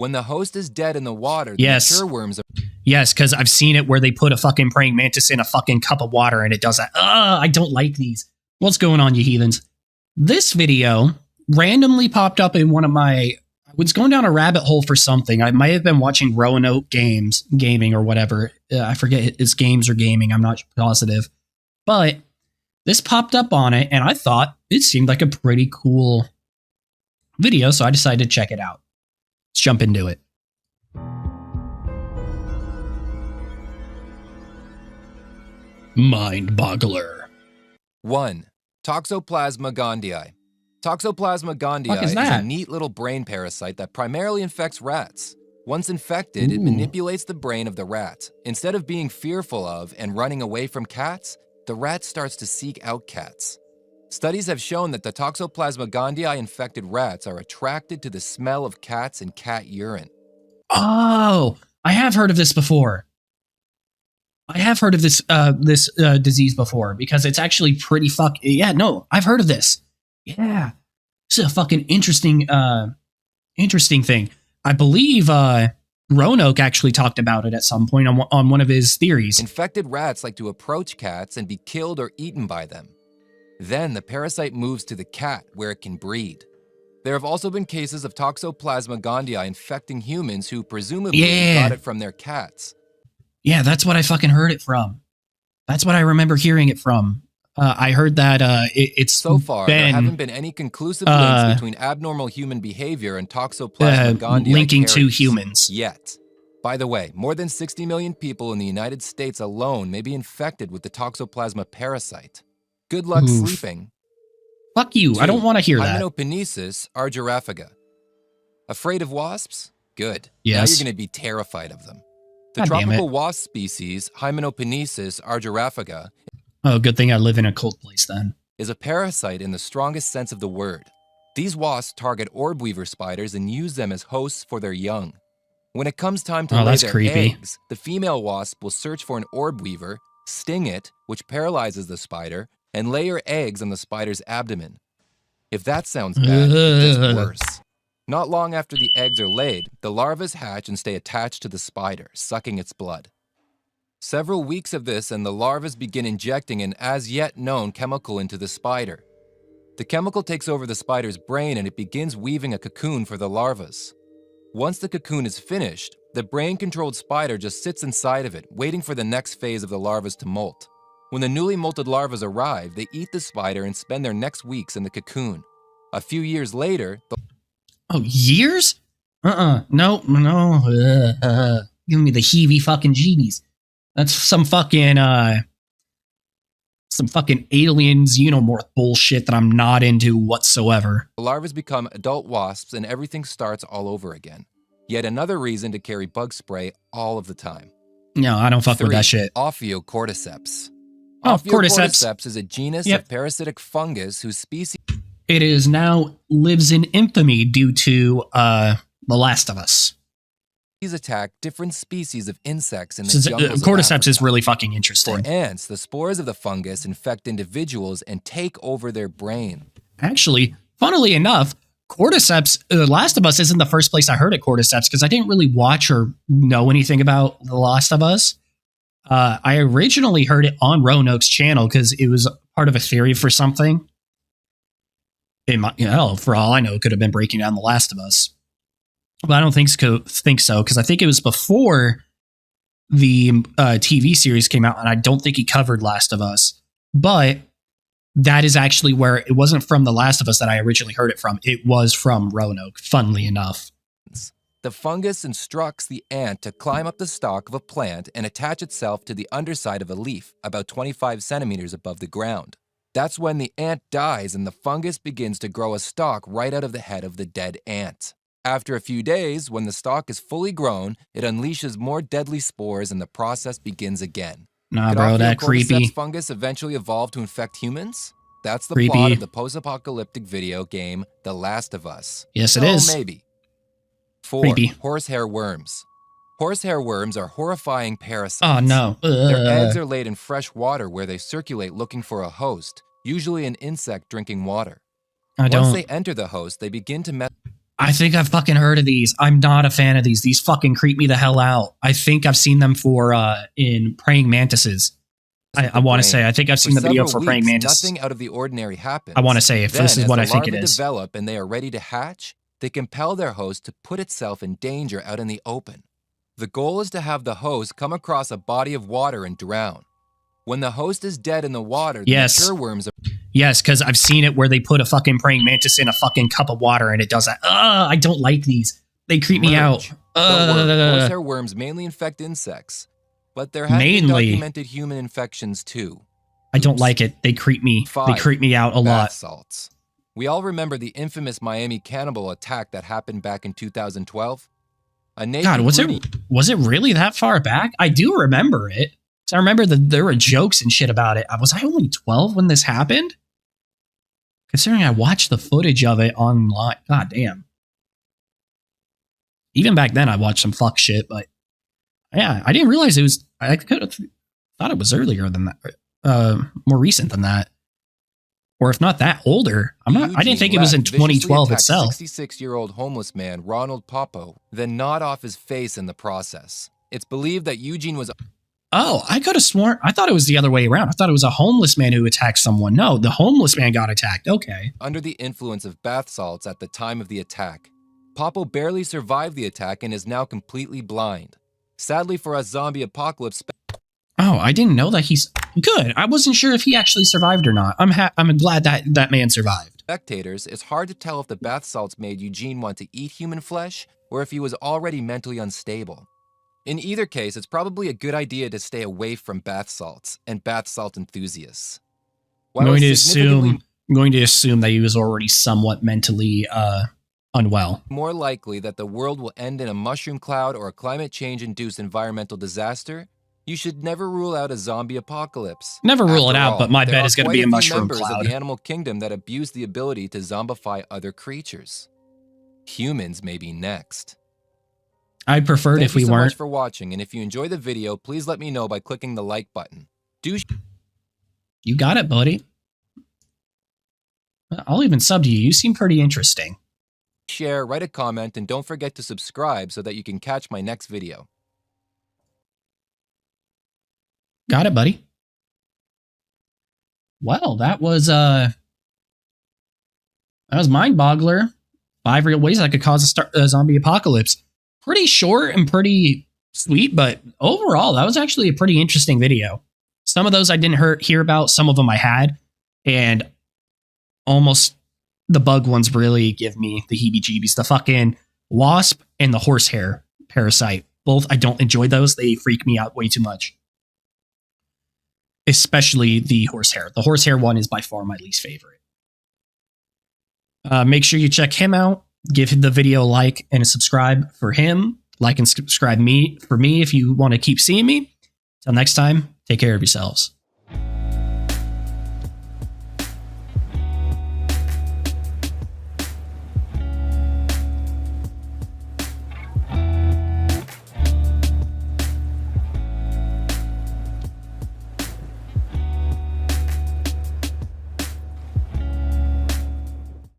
When the host is dead in the water, the Yes. mature worms... Yes, because I've seen it where they put a fucking praying mantis in a fucking cup of water and it does that. I don't like these. What's going on, you heathens? This video randomly popped up in one of my... I was going down a rabbit hole for something. I might have been watching Roanoke gaming or whatever. I forget it's games or gaming. I'm not positive. But this popped up on it, and I thought it seemed like a pretty cool video, so I decided to check it out. Let's jump into it. Mind Boggler. 1. Toxoplasma gondii. Toxoplasma gondii is a neat little brain parasite that primarily infects rats. Once infected, it manipulates the brain of the rat. Instead of being fearful of and running away from cats, the rat starts to seek out cats. Studies have shown that the Toxoplasma gondii infected rats are attracted to the smell of cats and cat urine. Oh, I have heard of this before. I have heard of this disease before because it's actually pretty yeah, no, I've heard of this. Yeah. It's a fucking interesting thing. I believe Roanoke actually talked about it at some point on one of his theories. Infected rats like to approach cats and be killed or eaten by them. Then the parasite moves to the cat where it can breed. There have also been cases of Toxoplasma gondii infecting humans who presumably got it from their cats. Yeah, that's what I fucking heard it from. That's what I remember hearing it from. I heard that it's so far there haven't been any conclusive links between abnormal human behavior and Toxoplasma gondii linking to humans yet. By the way, more than 60 million people in the United States alone may be infected with the Toxoplasma parasite. Good luck sleeping. Fuck you! 2. I don't want to hear that. Hymenopnesis argyrophaga. Afraid of wasps? Good. Yes. Now you're going to be terrified of them. The tropical wasp species, Hymenopnesis argyrophaga, oh, good thing I live in a cold place then, is a parasite in the strongest sense of the word. These wasps target orb weaver spiders and use them as hosts for their young. When it comes time to lay their eggs, the female wasp will search for an orb weaver, sting it, which paralyzes the spider, and lay her eggs on the spider's abdomen. If that sounds bad, it gets worse. Not long after the eggs are laid, the larvae hatch and stay attached to the spider, sucking its blood. Several weeks of this and the larvae begin injecting an as-yet known chemical into the spider. The chemical takes over the spider's brain and it begins weaving a cocoon for the larvae. Once the cocoon is finished, the brain-controlled spider just sits inside of it, waiting for the next phase of the larvae to molt. When the newly molted larvae arrive, they eat the spider and spend their next weeks in the cocoon. A few years later, oh, years? No. Give me the heebie fucking jeebies. That's some fucking aliens xenomorph bullshit that I'm not into whatsoever. The larvae become adult wasps and everything starts all over again. Yet another reason to carry bug spray all of the time. No, I don't fuck with that shit. Ophiocordyceps. Oh, Ophiocordyceps is a genus of parasitic fungus whose species... It is now lives in infamy due to The Last of Us. These attack different species of insects in the jungles Cordyceps is really fucking interesting. For ants, the spores of the fungus infect individuals and take over their brain. Actually, funnily enough, Cordyceps, The Last of Us isn't the first place I heard of Cordyceps because I didn't really watch or know anything about The Last of Us. I originally heard it on Roanoke's channel because it was part of a theory for something. For all I know, it could have been breaking down The Last of Us. But I don't think so, because I think it was before the TV series came out, and I don't think he covered Last of Us. But that is actually where it wasn't from The Last of Us that I originally heard it from. It was from Roanoke, funnily enough. The fungus instructs the ant to climb up the stalk of a plant and attach itself to the underside of a leaf, about 25 centimeters above the ground. That's when the ant dies and the fungus begins to grow a stalk right out of the head of the dead ant. After a few days, when the stalk is fully grown, it unleashes more deadly spores and the process begins again. Nah, bro, that creepy. Fungus eventually evolved to infect humans? That's the plot of the post-apocalyptic video game, The Last of Us. Yes, it is. Maybe. 4. Horsehair worms. Horsehair worms are horrifying parasites. Oh, no. Their eggs are laid in fresh water where they circulate looking for a host, usually an insect drinking water. Once they enter the host, they begin to I think I've fucking heard of these. I'm not a fan of these. These fucking creep me the hell out. I think I've seen them for in praying mantises. I want to say, I think I've seen the video for praying mantises. Nothing out of the ordinary happens. I want to say, if this is what I think it is. As the larvae develop and they are ready to hatch, they compel their host to put itself in danger out in the open. The goal is to have the host come across a body of water and drown. When the host is dead in the water, the mature worms are... Yes, because I've seen it where they put a fucking praying mantis in a fucking cup of water and it does that. I don't like these. They creep me out. Horsehair worms mainly infect insects, but there have been documented human infections too. I don't like it. They creep me. They creep me out a lot. Bath salts. We all remember the infamous Miami cannibal attack that happened back in 2012. God, was it really that far back? I do remember it. I remember that there were jokes and shit about it. Was I only 12 when this happened? Considering I watched the footage of it online. God damn. Even back then I watched some fuck shit, but yeah, I didn't realize it was, I could have thought it was earlier than that, more recent than that. Or if not that, older. I didn't think it was in 2012 itself. 66-year-old homeless man Ronald Popo, then gnawed off his face in the process. It's believed that Eugene was... Oh, I could have sworn. I thought it was the other way around. I thought it was a homeless man who attacked someone. No, the homeless man got attacked. Okay. Under the influence of bath salts at the time of the attack. Popo barely survived the attack and is now completely blind. Sadly for us, zombie apocalypse... Oh, I didn't know that he's... Good. I wasn't sure if he actually survived or not. I'm glad that man survived. Spectators, it's hard to tell if the bath salts made Eugene want to eat human flesh or if he was already mentally unstable. In either case, it's probably a good idea to stay away from bath salts and bath salt enthusiasts. I'm going to assume that he was already somewhat mentally unwell. More likely that the world will end in a mushroom cloud or a climate change-induced environmental disaster, you should never rule out a zombie apocalypse. Never rule it out, but my bet is going to be a mushroom cloud. There are quite a few members of the animal kingdom that abuse the ability to zombify other creatures. Humans may be next. I'd prefer it if we weren't. Thank you so much for watching, and if you enjoy the video, please let me know by clicking the like button. You got it, buddy. I'll even sub to you. You seem pretty interesting. Share, write a comment, and don't forget to subscribe so that you can catch my next video. Got it, buddy. Well, that was Mind Boggler. 5 real ways that could cause a zombie apocalypse. Pretty short and pretty sweet, but overall, that was actually a pretty interesting video. Some of those I didn't hear about, some of them I had, and almost the bug ones really give me the heebie-jeebies. The fucking wasp and the horsehair parasite. Both, I don't enjoy those. They freak me out way too much. Especially the horsehair. The horsehair one is by far my least favorite. Make sure you check him out. Give the video a like and a subscribe for him. Like and subscribe for me if you want to keep seeing me. Till next time, take care of yourselves.